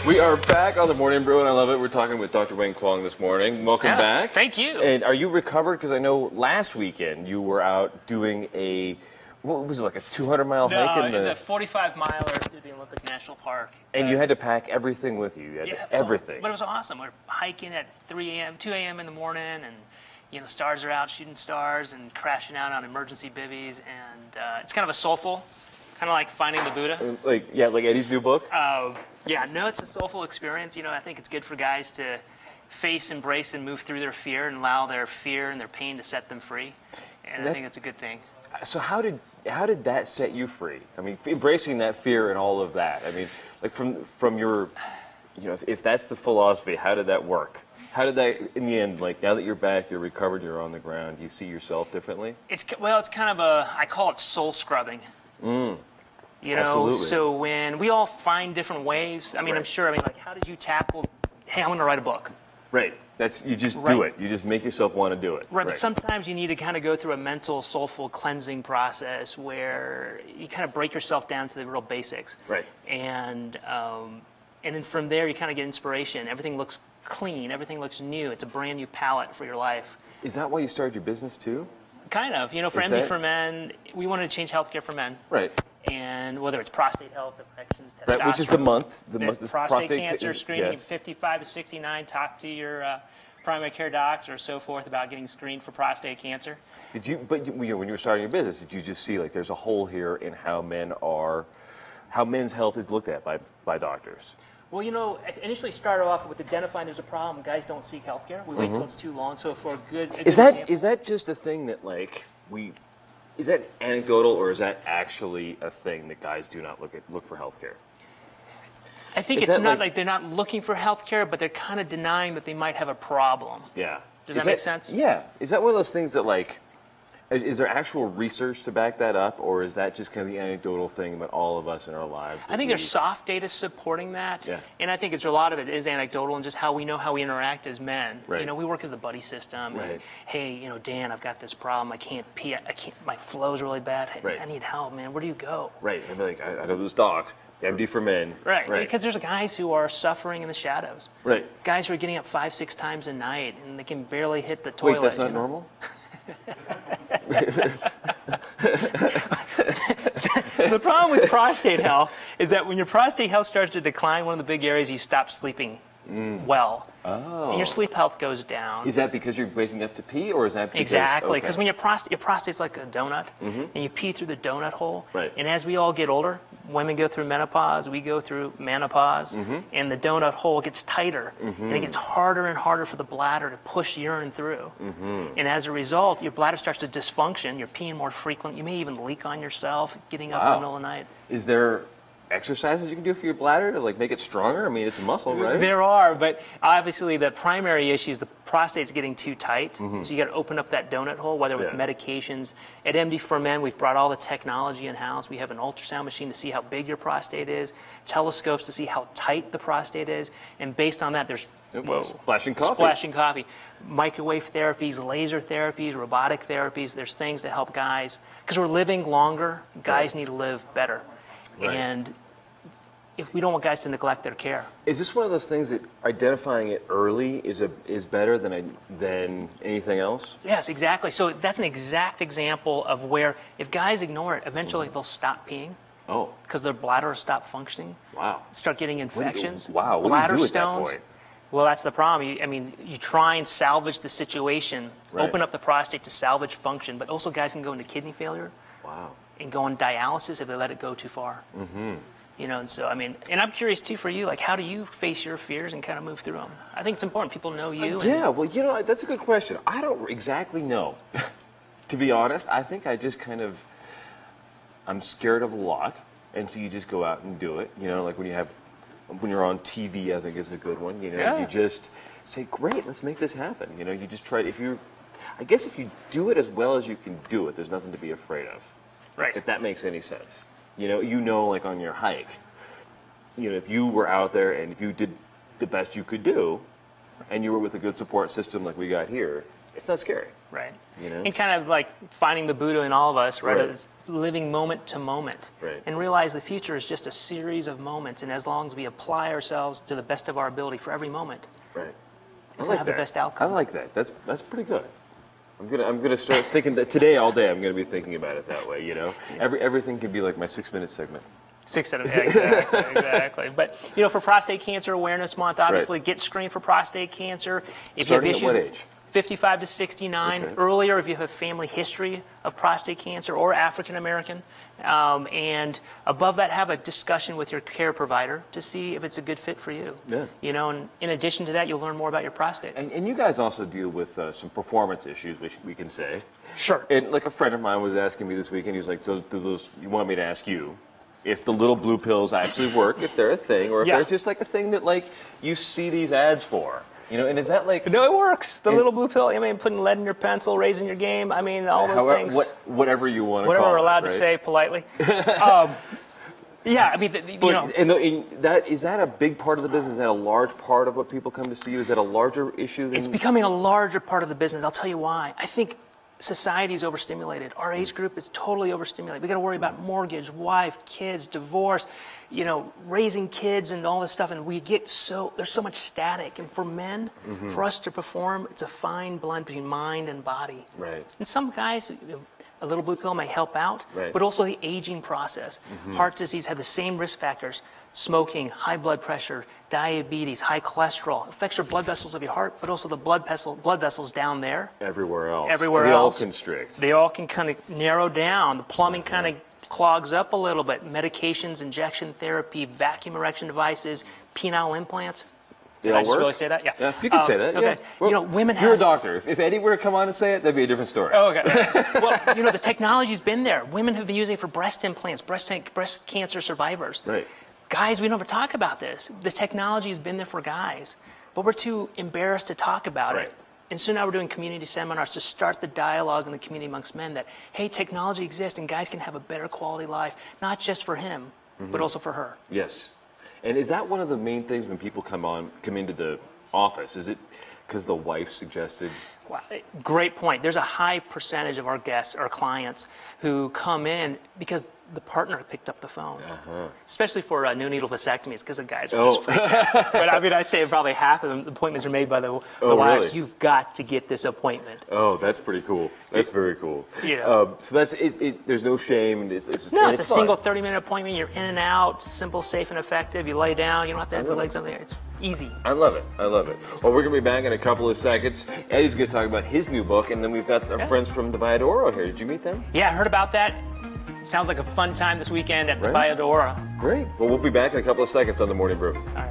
We are back on the Morning Brew, and I love it. We're talking with Dr. Wayne Kwong this morning. Welcome back. Thank you. And are you recovered? Because I know last weekend you were out doing what was it, like a 200-mile hike? No, it was a 45-miler through the Olympic National Park. And you had to pack everything with you. You had everything. But it was awesome. We're hiking at 3 a.m., 2 a.m. in the morning, and the stars are out shooting stars and crashing out on emergency bivvies, and it's kind of a soulful, kind of like Finding the Buddha. Like Eddie's new book? It's a soulful experience. I think it's good for guys to face, embrace, and move through their fear and allow their fear and their pain to set them free. And I think it's a good thing. So how did that set you free? I mean, embracing that fear and all of that. I mean, like from your, if that's the philosophy, how did that work? How did that, in the end, like now that you're back, you're recovered, you're on the ground, you see yourself differently? It's kind of I call it soul scrubbing. Absolutely. So when we all find different ways, I'm sure, like how did you tackle, hey, I'm going to write a book. Right. You just do it. You just make yourself want to do it. Right, but sometimes you need to kind of go through a mental, soulful cleansing process where you kind of break yourself down to the real basics. Right. And then from there you kind of get inspiration. Everything looks clean. Everything looks new. It's a brand new palette for your life. Is that why you started your business too? Kind of. For MD for Men, we wanted to change healthcare for men. Right. And whether it's prostate health, erections, testosterone. Right, which is the month prostate cancer screening, 55 to 69. Talk to your primary care docs or so forth about getting screened for prostate cancer. But when you were starting your business, did you just see like there's a hole here in how men's health is looked at by doctors? Well, it initially started off with identifying there's a problem. Guys don't seek health care. We wait till it's too long. So for a good is that just a thing that is that anecdotal, or is that actually a thing that guys do not look for health care? I think it's not like they're not looking for health care, but they're kind of denying that they might have a problem. Yeah. Does that make sense? Yeah. Is that one of those things that is there actual research to back that up, or is that just kind of the anecdotal thing about all of us in our lives? I think there's soft data supporting that, yeah. And I think a lot of it is anecdotal and just how we interact as men. Right. We work as the buddy system. Right. And, hey, Dan, I've got this problem. I can't pee. My flow's really bad. Right. I need help, man. Where do you go? Right. And like, I know this doc, MD for Men. Right. Because there's guys who are suffering in the shadows. Right. Guys who are getting up 5-6 times a night and they can barely hit the toilet. Wait, that's not normal? So the problem with prostate health is that when your prostate health starts to decline, one of the big areas you stop sleeping well. Oh. And your sleep health goes down. Is that because you're waking up to pee, or is that because... Exactly, because when your prostate's like a donut, and you pee through the donut hole. Right. And as we all get older, women go through menopause, we go through menopause, and the donut hole gets tighter, and it gets harder and harder for the bladder to push urine through. And as a result, your bladder starts to dysfunction, you're peeing more frequent, you may even leak on yourself, getting up in the middle of the night. Is there exercises you can do for your bladder to make it stronger? I mean, it's a muscle, right? There are, but obviously the primary issue is the prostate's getting too tight. So you got to open up that donut hole, whether with medications. At MD for Men, we've brought all the technology in house. We have an ultrasound machine to see how big your prostate is, telescopes to see how tight the prostate is, and based on that, there's splashing coffee, microwave therapies, laser therapies, robotic therapies. There's things to help guys because we're living longer. Guys need to live better. Right. And if we don't want guys to neglect their care. Is this one of those things that identifying it early is better than anything else? Yes, exactly. So that's an exact example of where if guys ignore it, eventually they'll stop peeing. Oh. Because their bladder will stop functioning. Wow. Start getting infections. What bladder do you do stones. At that point? Well, that's the problem. You try and salvage the situation, open up the prostate to salvage function, but also guys can go into kidney failure. Wow. And go on dialysis if they let it go too far. And so, and I'm curious too for you, how do you face your fears and kind of move through them? I think it's important people know you. Yeah, well, that's a good question. I don't exactly know. To be honest, I think I just I'm scared of a lot, and so you just go out and do it. Like when you're on TV, I think is a good one. You just say, great, let's make this happen. You just try, I guess if you do it as well as you can do it, there's nothing to be afraid of. Right. If that makes any sense. Like on your hike, if you were out there and if you did the best you could do and you were with a good support system like we got here, it's not scary. Right. You know? And kind of like finding the Buddha in all of us, right? Right. It's living moment to moment. Right. And realize the future is just a series of moments. And as long as we apply ourselves to the best of our ability for every moment, Right. it's going to have the best outcome. I like that. That's pretty good. I'm gonna start thinking that today all day. I'm gonna be thinking about it that way. You know, everything could be like my 6-minute segment. 6 7, yeah, exactly. But for Prostate Cancer Awareness Month, obviously get screened for prostate cancer. If Starting you have at issues, what age? 55 to 69. Okay. Earlier, if you have family history of prostate cancer or African American, and above that, have a discussion with your care provider to see if it's a good fit for you. Yeah. And in addition to that, you'll learn more about your prostate. And you guys also deal with some performance issues, which we can say. Sure. And like a friend of mine was asking me this weekend, he was like, those you want me to ask you if the little blue pills actually work, if they're a thing, or if they're just like a thing that like you see these ads for. And is that like... No, it works. The little blue pill, putting lead in your pencil, raising your game, all those things. Whatever you want to call it. Whatever we're allowed to say politely. Yeah, Is that a big part of the business? Is that a large part of what people come to see you? Is that a larger issue than... It's becoming a larger part of the business. I'll tell you why. I think society's overstimulated. Our age group is totally overstimulated. We got to worry about mortgage, wife, kids, divorce, raising kids and all this stuff. And there's so much static. And for men, for us to perform, it's a fine blend between mind and body. Right. And some guys, a little blue pill may help out, right. but also the aging process. Heart disease have the same risk factors. Smoking, high blood pressure, diabetes, high cholesterol affects your blood vessels of your heart, but also the blood vessels down there. Everywhere else. Everywhere else. They all constrict. They all can kind of narrow down. The plumbing kind of clogs up a little bit. Medications, injection therapy, vacuum erection devices, penile implants. They Did all I just work? really say that? Yeah. You can say that. Okay. Yeah. Well, women You're have... a doctor. If Eddie were to come on and say it, that'd be a different story. Oh, okay. Well, the technology's been there. Women have been using it for breast implants, breast cancer survivors. Right. Guys, we don't ever talk about this. The technology has been there for guys, but we're too embarrassed to talk about it. And so now we're doing community seminars to start the dialogue in the community amongst men that, hey, technology exists and guys can have a better quality life, not just for him, but also for her. Yes. And is that one of the main things when people come into the office? Is it because the wife suggested? Wow, great point. There's a high percentage of our guests or clients who come in because the partner picked up the phone, especially for neonatal vasectomies, because the guys are just freaked out. But I'd say probably half of the appointments are made by the wives. Really? You've got to get this appointment. Oh, that's pretty cool. That's very cool. So that's it. There's no shame. It's a fun. single 30-minute appointment. You're in and out, simple, safe, and effective. You lay down. You don't have to have your legs on there. It's easy. I love it. Well, we're going to be back in a couple of seconds. Eddie's going to talk about his new book, and then we've got our friends from the Viadoro here. Did you meet them? Yeah, I heard about that. Sounds like a fun time this weekend at the Viadoro. Great. Well, we'll be back in a couple of seconds on the Morning Brew. All right.